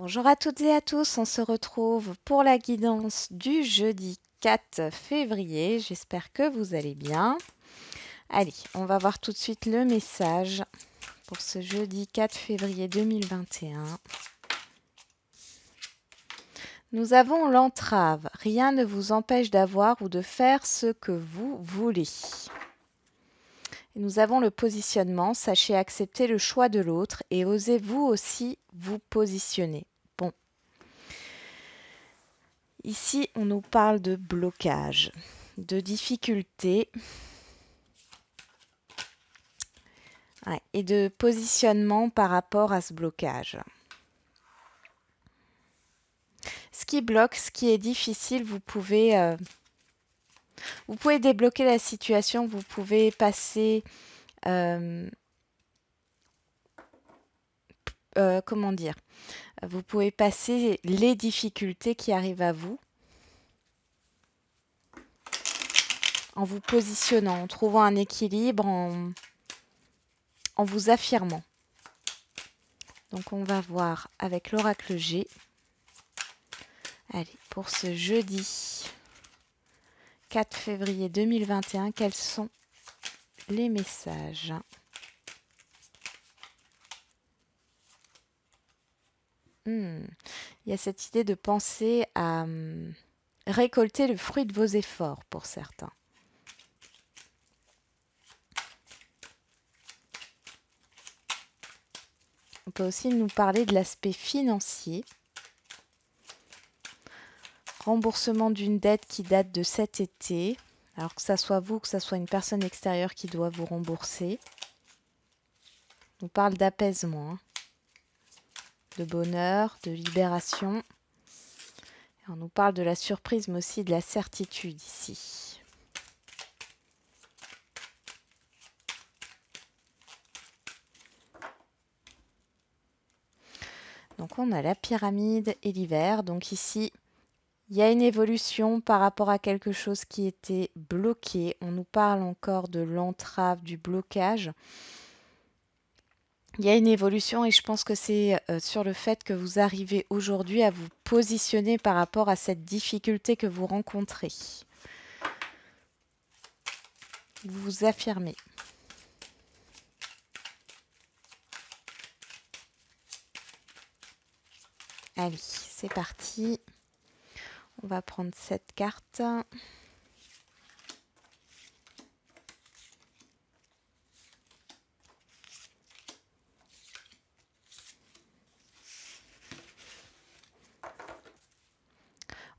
Bonjour à toutes et à tous, on se retrouve pour la guidance du jeudi 4 février. J'espère que vous allez bien. Allez, on va voir tout de suite le message pour ce jeudi 4 février 2021. Nous avons l'entrave. Rien ne vous empêche d'avoir ou de faire ce que vous voulez. Et nous avons le positionnement. Sachez accepter le choix de l'autre et osez vous aussi vous positionner. Bon. Ici, on nous parle de blocage, de difficulté et de positionnement par rapport à ce blocage. Ce qui bloque, ce qui est difficile, vous pouvez débloquer la situation, vous pouvez passer, comment dire, vous pouvez passer les difficultés qui arrivent à vous en vous positionnant, en trouvant un équilibre, en vous affirmant. Donc on va voir avec l'oracle G. Allez, pour ce jeudi 4 février 2021, quels sont les messages? Il y a cette idée de penser à récolter le fruit de vos efforts pour certains. On peut aussi nous parler de l'aspect financier. Remboursement d'une dette qui date de cet été. Alors que ça soit vous, que ça soit une personne extérieure qui doit vous rembourser. On parle d'apaisement, de bonheur, de libération. Et on nous parle de la surprise, mais aussi de la certitude ici. Donc on a la pyramide et l'hiver. Donc ici, il y a une évolution par rapport à quelque chose qui était bloqué. On nous parle encore de l'entrave, du blocage. Il y a une évolution et je pense que c'est sur le fait que vous arrivez aujourd'hui à vous positionner par rapport à cette difficulté que vous rencontrez. Vous vous affirmez. Allez, c'est parti. On va prendre cette carte.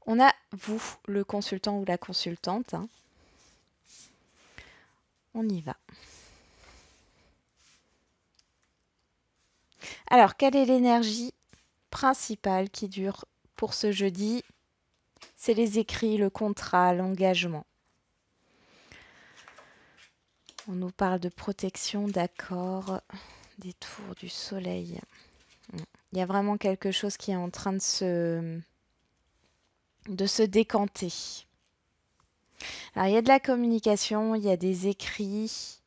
On a vous, le consultant ou la consultante. On y va. Alors, quelle est l'énergie principale qui dure pour ce jeudi? C'est les écrits, le contrat, l'engagement. On nous parle de protection, d'accord, des tours du soleil. Il y a vraiment quelque chose qui est en train de se décanter. Alors, il y a de la communication, il y a des écrits.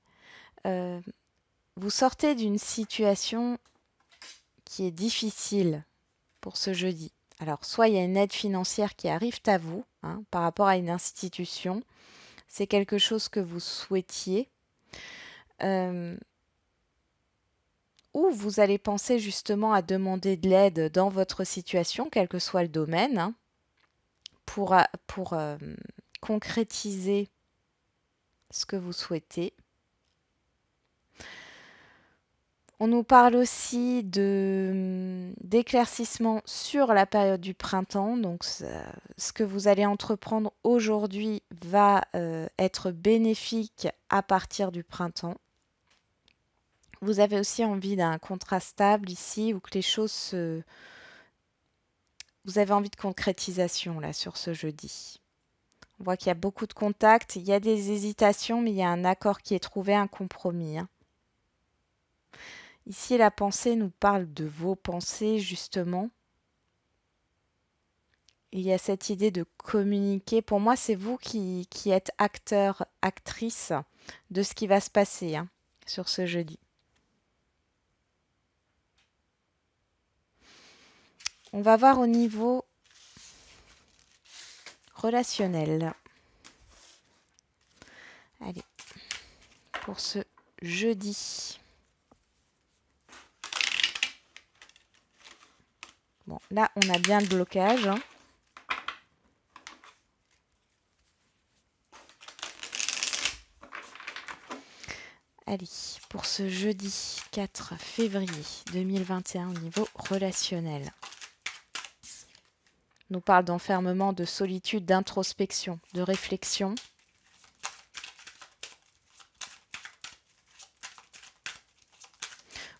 Vous sortez d'une situation qui est difficile pour ce jeudi. Alors, soit il y a une aide financière qui arrive à vous par rapport à une institution. C'est quelque chose que vous souhaitiez. Ou vous allez penser justement à demander de l'aide dans votre situation, quel que soit le domaine, pour concrétiser ce que vous souhaitez. On nous parle aussi d'éclaircissement sur la période du printemps. Donc, ce que vous allez entreprendre aujourd'hui va être bénéfique à partir du printemps. Vous avez aussi envie d'un contrat stable ici, ou que les choses se... Vous avez envie de concrétisation là sur ce jeudi. On voit qu'il y a beaucoup de contacts, il y a des hésitations, mais il y a un accord qui est trouvé, un compromis. Ici, la pensée nous parle de vos pensées, justement. Il y a cette idée de communiquer. Pour moi, c'est vous qui êtes acteur, actrice de ce qui va se passer sur ce jeudi. On va voir au niveau relationnel. Allez, pour ce jeudi. Bon, là, on a bien le blocage. Hein. Allez, pour ce jeudi 4 février 2021 au niveau relationnel. On nous parle d'enfermement, de solitude, d'introspection, de réflexion.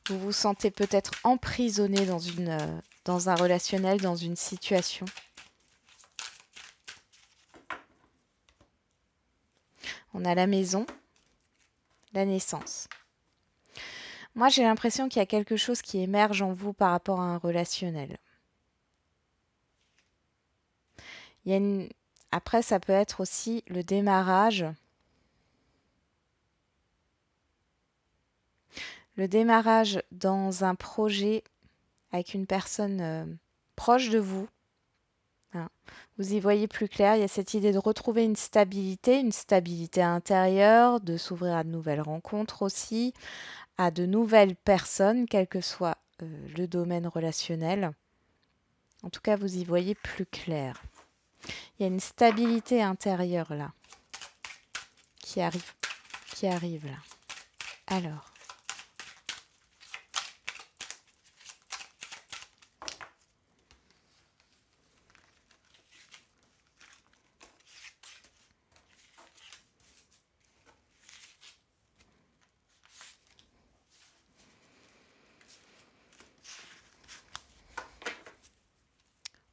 Vous vous sentez peut-être emprisonné dans un relationnel, dans une situation. On a la maison, la naissance. Moi, j'ai l'impression qu'il y a quelque chose qui émerge en vous par rapport à un relationnel. Après, ça peut être aussi le démarrage. Le démarrage dans un projet avec une personne proche de vous. Hein. Vous y voyez plus clair. Il y a cette idée de retrouver une stabilité intérieure, de s'ouvrir à de nouvelles rencontres aussi, à de nouvelles personnes, quel que soit le domaine relationnel. En tout cas, vous y voyez plus clair. Il y a une stabilité intérieure là, qui arrive là. Alors,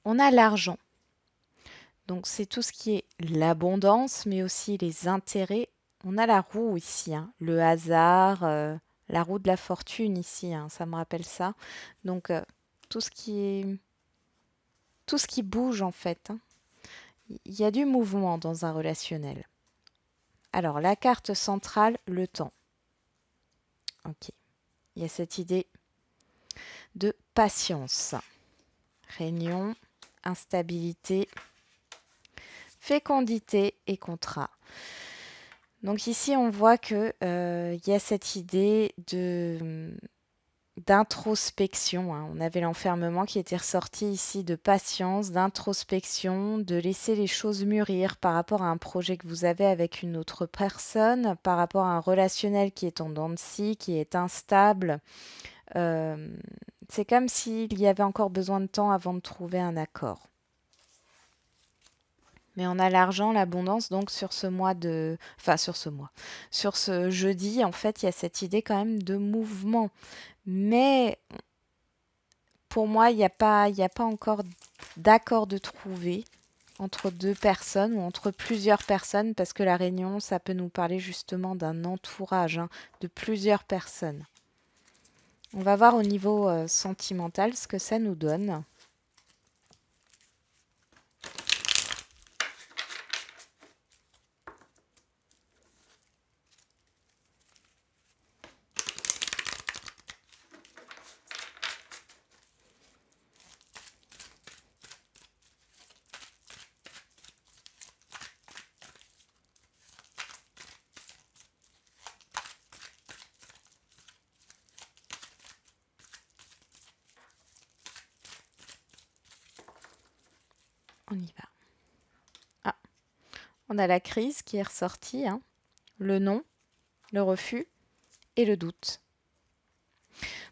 on a l'argent. Donc, c'est tout ce qui est l'abondance, mais aussi les intérêts. On a la roue ici, hein, le hasard, la roue de la fortune ici, hein, ça me rappelle ça. Donc, tout ce qui bouge en fait. Hein. Il y a du mouvement dans un relationnel. Alors, la carte centrale, le temps. Ok. Il y a cette idée de patience. Réunion, instabilité, fécondité et contrat. Donc ici, on voit que il y a cette idée d'introspection. Hein. On avait l'enfermement qui était ressorti ici de patience, d'introspection, de laisser les choses mûrir par rapport à un projet que vous avez avec une autre personne, par rapport à un relationnel qui est en dents de scie, qui est instable. Euh, c'est comme s'il y avait encore besoin de temps avant de trouver un accord. Mais on a l'argent, l'abondance, donc sur ce mois de... Enfin, sur ce mois. Sur ce jeudi, en fait, il y a cette idée quand même de mouvement. Mais pour moi, il y a pas encore d'accord de trouver entre deux personnes ou entre plusieurs personnes, parce que la réunion, ça peut nous parler justement d'un entourage, hein, de plusieurs personnes. On va voir au niveau sentimental ce que ça nous donne. On y va. Ah, on a la crise qui est ressortie, hein, le non, le refus et le doute.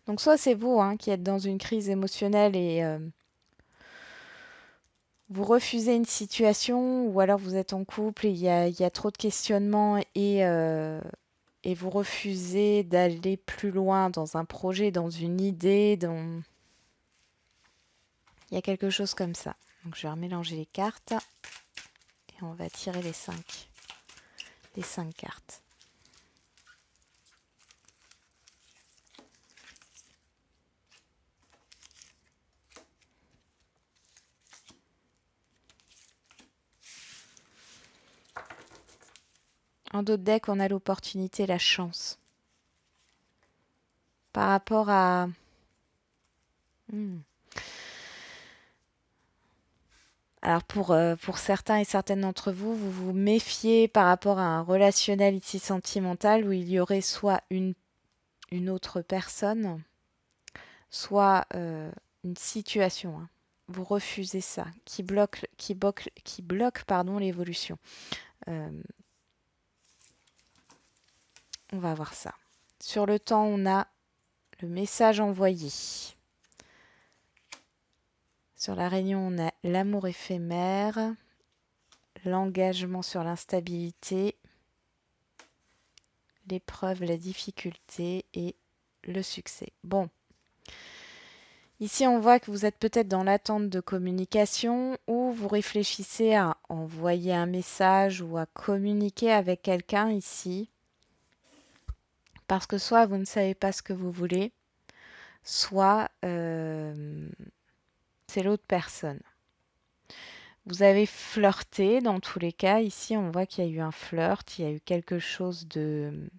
Donc soit c'est vous hein, qui êtes dans une crise émotionnelle et vous refusez une situation, ou alors vous êtes en couple et il y a trop de questionnements et vous refusez d'aller plus loin dans un projet, dans une idée, il y a quelque chose comme ça. Donc je vais remélanger les cartes et on va tirer les cinq cartes. En d'autres decks, on a l'opportunité, la chance. Par rapport à... Alors pour certains et certaines d'entre vous, vous vous méfiez par rapport à un relationnel ici sentimental où il y aurait soit une autre personne, soit une situation, hein. Vous refusez ça, qui bloque pardon, l'évolution. Euh, on va voir ça. Sur le temps, on a le message envoyé. Sur la réunion, on a l'amour éphémère, l'engagement sur l'instabilité, l'épreuve, la difficulté et le succès. Bon, ici on voit que vous êtes peut-être dans l'attente de communication ou vous réfléchissez à envoyer un message ou à communiquer avec quelqu'un ici parce que soit vous ne savez pas ce que vous voulez, soit c'est l'autre personne. Vous avez flirté dans tous les cas. Ici, on voit qu'il y a eu un flirt, il y a eu quelque chose de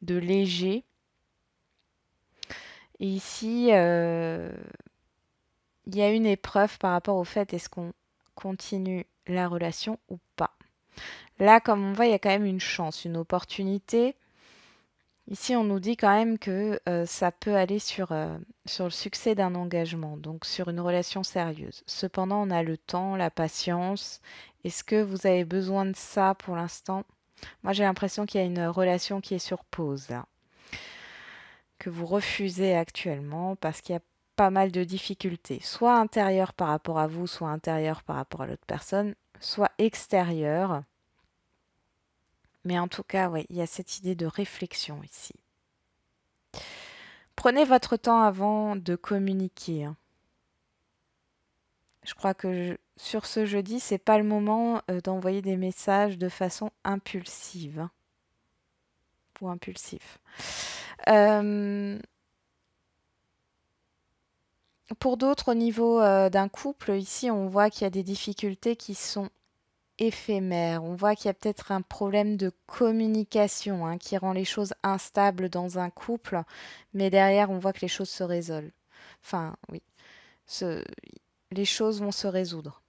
léger. Et ici, il y a une épreuve par rapport au fait est-ce qu'on continue la relation ou pas. Là, comme on voit, il y a quand même une chance, une opportunité. Ici, on nous dit quand même que ça peut aller sur le succès d'un engagement, donc sur une relation sérieuse. Cependant, on a le temps, la patience. Est-ce que vous avez besoin de ça pour l'instant? Moi, j'ai l'impression qu'il y a une relation qui est sur pause, là, que vous refusez actuellement parce qu'il y a pas mal de difficultés, soit intérieures par rapport à vous, soit intérieures par rapport à l'autre personne, soit extérieures. Mais en tout cas, oui, il y a cette idée de réflexion ici. Prenez votre temps avant de communiquer, hein. Je crois que sur ce jeudi, c'est pas le moment d'envoyer des messages de façon impulsive, hein, ou impulsif. Euh, pour d'autres, au niveau d'un couple, ici, on voit qu'il y a des difficultés qui sont éphémères. On voit qu'il y a peut-être un problème de communication, hein, qui rend les choses instables dans un couple, mais derrière, on voit que les choses se résolvent. Enfin, oui, ce- les choses vont se résoudre.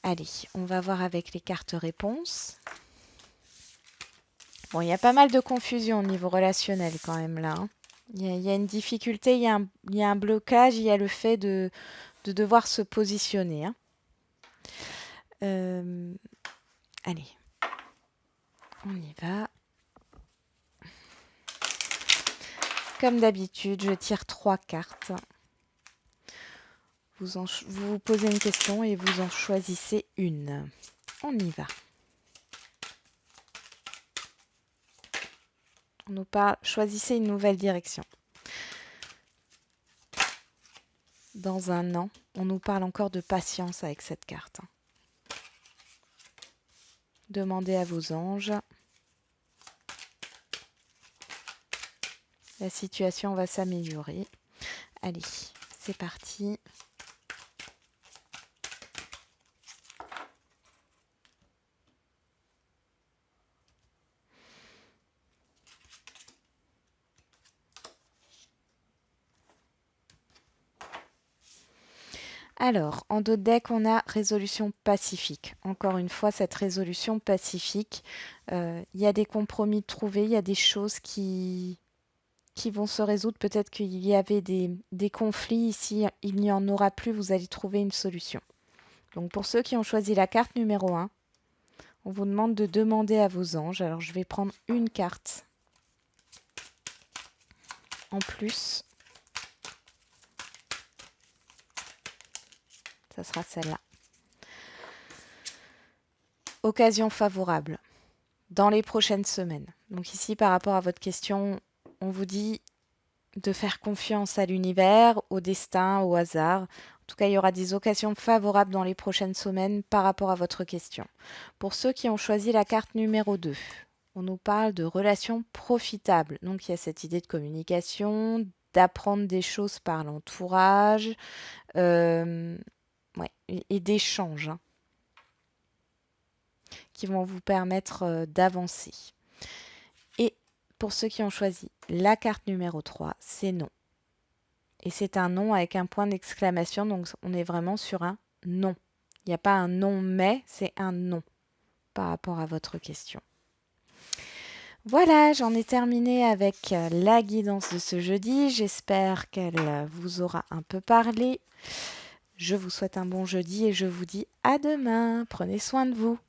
Allez, on va voir avec les cartes réponses. Bon, il y a pas mal de confusion au niveau relationnel quand même là, hein. Il y a une difficulté, il y a un blocage, il y a le fait de devoir se positionner, hein. Euh, allez, on y va. Comme d'habitude, je tire 3 cartes. Vous posez une question et vous en choisissez une. On y va. On nous parle, choisissez une nouvelle direction. Dans un an, on nous parle encore de patience avec cette carte. Demandez à vos anges. La situation va s'améliorer. Allez, c'est parti. Alors, en dos de deck, on a résolution pacifique. Encore une fois, cette résolution pacifique, il y a des compromis trouvés, il y a des choses qui vont se résoudre. Peut-être qu'il y avait des conflits ici, il n'y en aura plus, vous allez trouver une solution. Donc pour ceux qui ont choisi la carte numéro 1, on vous demande de demander à vos anges. Alors je vais prendre une carte en plus. Ça sera celle-là. Occasion favorable dans les prochaines semaines. Donc ici, par rapport à votre question, on vous dit de faire confiance à l'univers, au destin, au hasard. En tout cas, il y aura des occasions favorables dans les prochaines semaines par rapport à votre question. Pour ceux qui ont choisi la carte numéro 2, on nous parle de relations profitables. Donc il y a cette idée de communication, d'apprendre des choses par l'entourage, ouais, et d'échanges, hein, qui vont vous permettre d'avancer. Et pour ceux qui ont choisi la carte numéro 3, c'est non. Et c'est un non avec un point d'exclamation, donc on est vraiment sur un non. Il n'y a pas un non mais, c'est un non par rapport à votre question. Voilà, j'en ai terminé avec la guidance de ce jeudi. J'espère qu'elle vous aura un peu parlé. Je vous souhaite un bon jeudi et je vous dis à demain. Prenez soin de vous.